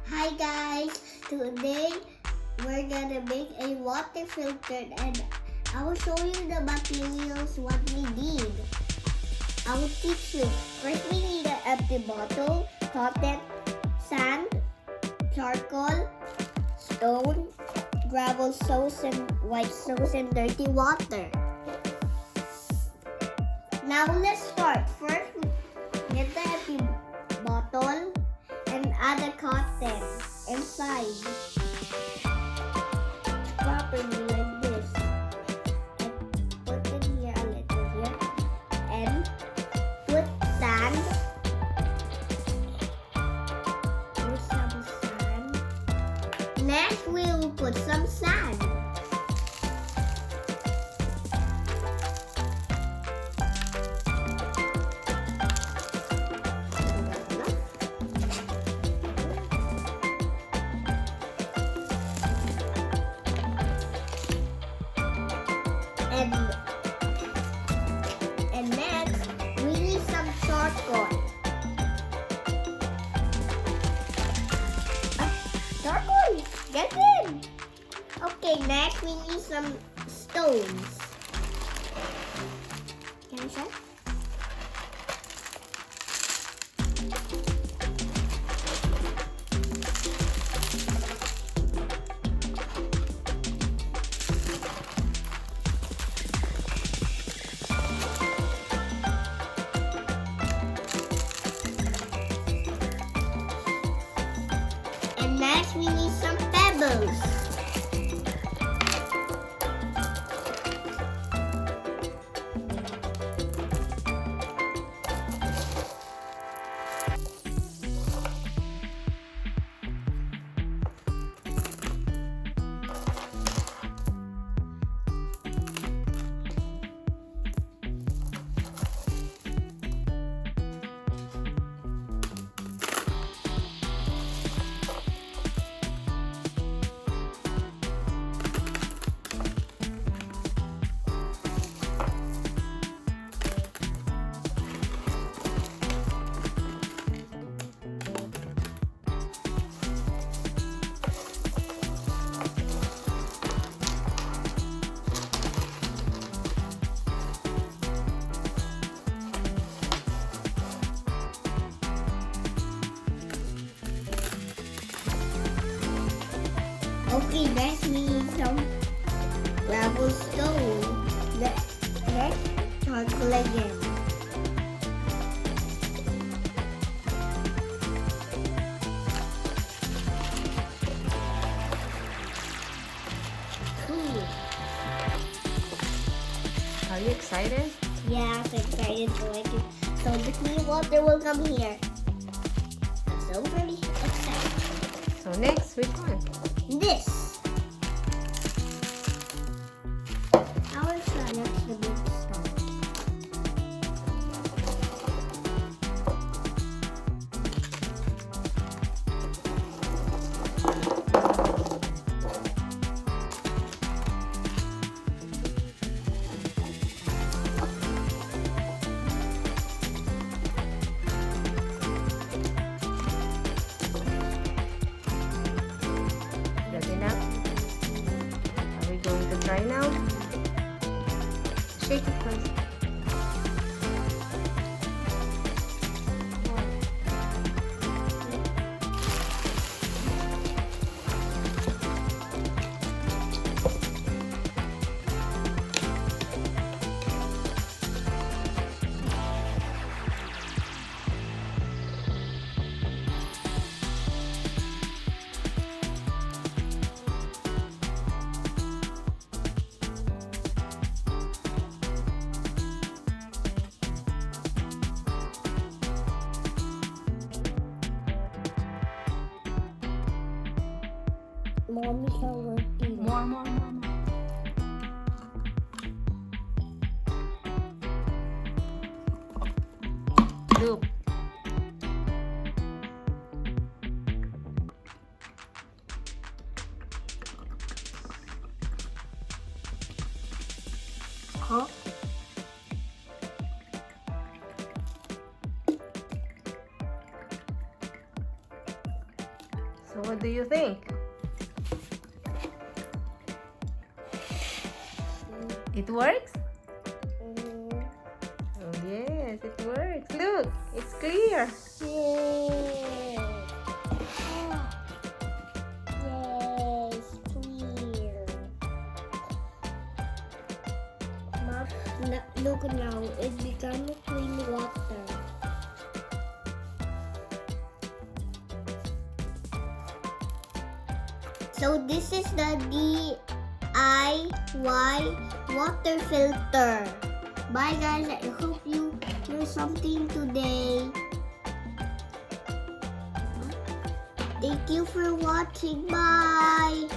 Hi guys, today we're gonna make a water filter and I will show you the materials what we need. I will teach you. First we need an empty bottle, cotton, sand, charcoal, stone, gravel sauce and white sauce and dirty water. Now let's start. First, get the empty bottle and add the cotton inside properly like this. And put it here a little here and put sand. Put some sand. Next we will put some sand. And next, we need some charcoal. Charcoal, get in. Okay, next we need some stones. Can I show? Next, we need some pebbles. Okay, next we need some gravel stone. Next, charcoal again. Cool. Are you excited? Yeah, I'm excited to like it. So the clean water will come here. I'm so very excited. So next, which one? This. Our son is the big stone. That enough? Are we going to try now? Shake it first. Mom is not working. More. Look. Huh? So what do you think? It works? Oh yes, it works. Look, it's clear. Yes, clear. Mom, look now, it's become clean water. So this is the DIY water filter. Bye guys, I hope you learned something today. Thank you for watching. Bye.